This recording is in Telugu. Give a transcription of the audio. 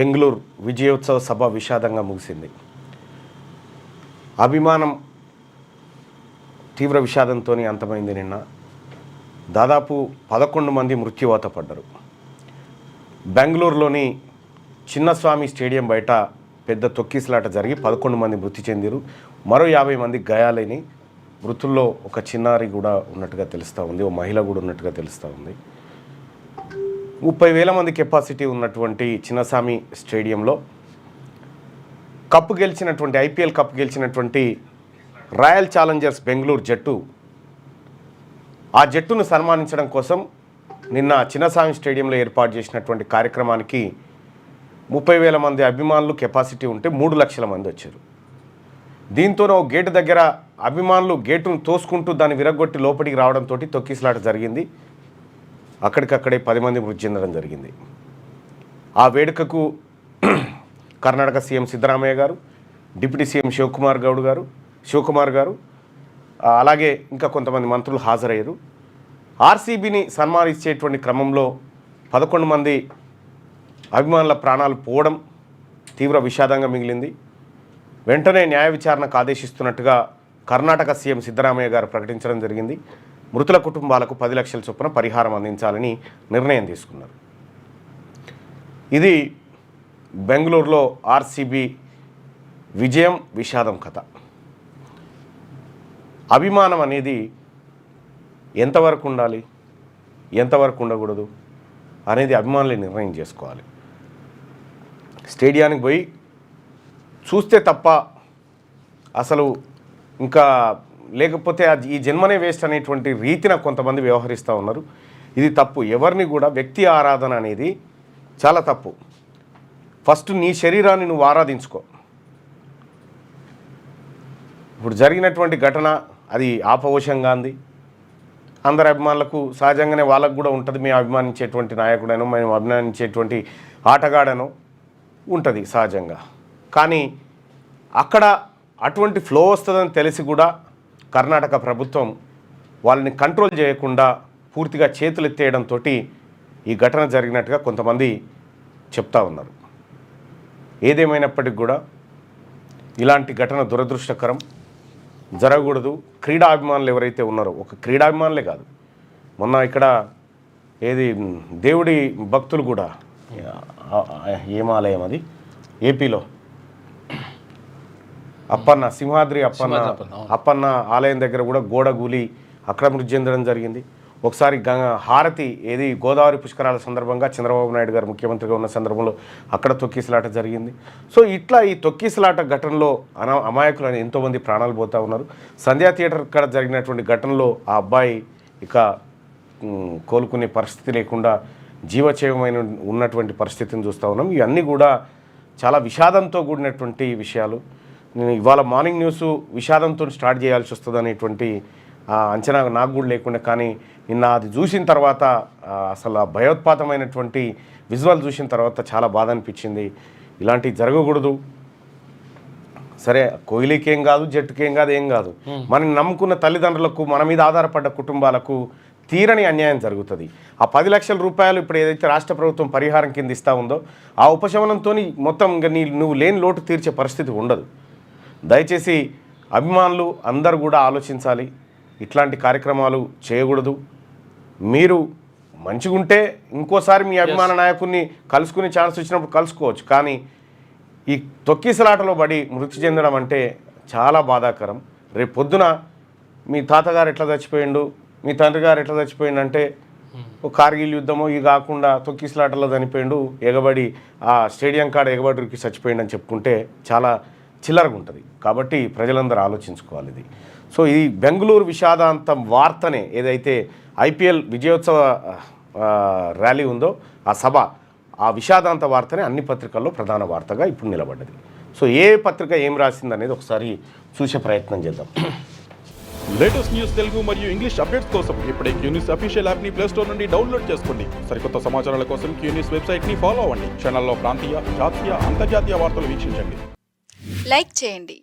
బెంగళూరు విజయోత్సవ సభ విషాదంగా ముగిసింది. అభిమానం తీవ్ర విషాదంతో అంతమైంది. నిన్న దాదాపు 11 మంది మృత్యువాత పడ్డారు. బెంగళూరులోని చిన్నస్వామి స్టేడియం బయట పెద్ద తొక్కిసలాట జరిగి 11 మంది మృతి చెందారు. మరో 50 మంది గాయాలైన మృతుల్లో ఒక చిన్నారి కూడా ఉన్నట్టుగా తెలుస్తూ ఉంది, ఓ మహిళ కూడా ఉన్నట్టుగా తెలుస్తూ ఉంది. 30,000 మంది కెపాసిటీ ఉన్నటువంటి చిన్నస్వామి స్టేడియంలో కప్పు గెలిచినటువంటి ఐపీఎల్ కప్పు గెలిచినటువంటి రాయల్ ఛాలెంజర్స్ బెంగళూరు జట్టు ఆ జట్టును సన్మానించడం కోసం నిన్న చిన్నస్వామి స్టేడియంలో ఏర్పాటు చేసినటువంటి కార్యక్రమానికి 30,000 మంది అభిమానులు కెపాసిటీ ఉంటే 3 లక్షల మంది వచ్చారు. దీంతో గేటు దగ్గర అభిమానులు గేటును తోసుకుంటూ దాన్ని విరగొట్టి లోపలికి రావడంతో తొక్కిసలాట జరిగింది. అక్కడికక్కడే 10 మంది మృతి చెందడం జరిగింది. ఆ వేడుకకు కర్ణాటక సీఎం సిద్ధరామయ్య గారు, డిప్యూటీ సీఎం శివకుమార్ గారు అలాగే ఇంకా కొంతమంది మంత్రులు హాజరయ్యారు. ఆర్సీబీని సన్మానించేటువంటి క్రమంలో 11 మంది అభిమానుల ప్రాణాలు పోవడం తీవ్ర విషాదంగా మిగిలింది. వెంటనే న్యాయ విచారణకు ఆదేశిస్తున్నట్టుగా కర్ణాటక సీఎం సిద్ధరామయ్య గారు ప్రకటించడం జరిగింది. మృతుల కుటుంబాలకు 10 లక్షల చొప్పున పరిహారం అందించాలని నిర్ణయం తీసుకున్నారు. ఇది బెంగళూరులో ఆర్సీబీ విజయం విషాదం కథ. అభిమానం అనేది ఎంతవరకు ఉండాలి, ఎంతవరకు ఉండకూడదు అనేది అభిమానులే నిర్ణయం చేసుకోవాలి. స్టేడియానికి పోయి చూస్తే తప్ప అసలు ఇంకా లేకపోతే ఈ జన్మనే వేస్ట్ అనేటువంటి రీతిన కొంతమంది వ్యవహరిస్తూ ఉన్నారు. ఇది తప్పు. ఎవరిని కూడా వ్యక్తి ఆరాధన అనేది చాలా తప్పు. ఫస్ట్ నీ శరీరాన్ని నువ్వు ఆరాధించుకో. ఇప్పుడు జరిగినటువంటి ఘటన అది ఆపవశంగా ఉంది. అందరి అభిమానులకు సహజంగానే వాళ్ళకు కూడా ఉంటుంది. మేము అభిమానించేటువంటి నాయకుడనో మేము అభిమానించేటువంటి ఆటగాడనో ఉంటుంది సహజంగా. కానీ అక్కడ అటువంటి ఫ్లో వస్తుందని తెలిసి కూడా కర్ణాటక ప్రభుత్వం వాళ్ళని కంట్రోల్ చేయకుండా పూర్తిగా చేతులు ఎత్తేయడంతో ఈ ఘటన జరిగినట్టుగా కొంతమంది చెప్తా ఉన్నారు. ఏదేమైనప్పటికీ కూడా ఇలాంటి ఘటన దురదృష్టకరం, జరగకూడదు. క్రీడాభిమానులు ఎవరైతే ఉన్నారో, ఒక క్రీడాభిమానులే కాదు, మొన్న ఇక్కడ దేవుడి భక్తులు కూడా ఏం ఆలయం అది ఏపీలో సింహాద్రి అప్పన్న ఆలయం దగ్గర కూడా గోడ గూలి అక్కడ మృతి చెందడం జరిగింది. ఒకసారి హారతి గోదావరి పుష్కరాల సందర్భంగా చంద్రబాబు నాయుడు గారు ముఖ్యమంత్రిగా ఉన్న సందర్భంలో అక్కడ తొక్కిసలాట జరిగింది. సో ఇట్లా ఈ తొక్కిసలాట ఘటనలో అమాయకులు ఎంతోమంది ప్రాణాలు పోతూ ఉన్నారు. సంధ్యా థియేటర్ ఇక్కడ జరిగినటువంటి ఘటనలో ఆ అబ్బాయి ఇక కోలుకునే పరిస్థితి లేకుండా జీవచేయమైన ఉన్నటువంటి పరిస్థితిని చూస్తూ ఉన్నాం. ఇవన్నీ కూడా చాలా విషాదంతో కూడినటువంటి విషయాలు. నేను ఇవాళ మార్నింగ్ న్యూస్ విషాదంతో స్టార్ట్ చేయాల్సి వస్తుంది అనేటువంటి అంచనా నాకు కూడా లేకుండా, కానీ నిన్న అది చూసిన తర్వాత అసలు భయోత్పాతమైనటువంటి విజువల్ చూసిన తర్వాత చాలా బాధ అనిపించింది. ఇలాంటివి జరగకూడదు. సరే, కోహ్లీకి ఏం కాదు, జట్టుకి ఏం కాదు, ఏం కాదు, మనం నమ్ముకున్న తల్లిదండ్రులకు, మన మీద ఆధారపడ్డ కుటుంబాలకు తీరని అన్యాయం జరుగుతుంది. ఆ 10 లక్షల రూపాయలు ఇప్పుడు ఏదైతే రాష్ట్ర ప్రభుత్వం పరిహారం కింద ఇస్తూ ఉందో ఆ ఉపశమనంతో మొత్తం ఇంకా నువ్వు లేని లోటు తీర్చే పరిస్థితి ఉండదు. దయచేసి అభిమానులు అందరూ కూడా ఆలోచించాలి. ఇట్లాంటి కార్యక్రమాలు చేయకూడదు. మీరు మంచిగుంటే ఇంకోసారి మీ అభిమాన నాయకుడిని కలుసుకునే ఛాన్స్ వచ్చినప్పుడు కలుసుకోవచ్చు. కానీ ఈ తొక్కిసలాటలో పడి మృతి చెందడం అంటే చాలా బాధాకరం. రేపు పొద్దున మీ తాతగారు ఎట్లా చచ్చిపోయిండు, మీ తండ్రి గారు ఎట్లా చచ్చిపోయిండు అంటే ఒక కార్గిల్ యుద్ధమో ఇది కాకుండా తొక్కిసలాటలో చనిపోయిండు, ఎగబడి ఆ స్టేడియం కాడ ఎగబడికి చచ్చిపోయిండు అని చెప్పుకుంటే చాలా చిల్లరగా ఉంటుంది. కాబట్టి ప్రజలందరూ ఆలోచించుకోవాలి ఇది. సో ఈ బెంగళూరు విషాదాంతం వార్తనే ఏదైతే ఐపీఎల్ విజయోత్సవ ర్యాలీ ఉందో ఆ సభ, ఆ విషాదాంత వార్తనే అన్ని పత్రికల్లో ప్రధాన వార్తగా ఇప్పుడు నిలబడ్డది. సో ఏ పత్రిక ఏం రాసింది అనేది ఒకసారి చూసే ప్రయత్నం చేద్దాం. లేటెస్ట్ న్యూస్ తెలుగు మరియు ఇంగ్లీష్ అప్డేట్స్ కోసం ఇప్పుడే క్యూన్యూస్ అఫీషియల్ యాప్ ని ప్లే స్టోర్ నుండి డౌన్లోడ్ చేసుకోండి. సరికొత్త సమాచారాల కోసం క్యూన్యూస్ వెబ్సైట్ ని ఫాలో అవ్వండి. ఛానల్లో ప్రాంతీయ, జాతీయ, అంతర్జాతీయ వార్తలు వీక్షించండి. లైక్ చేయండి.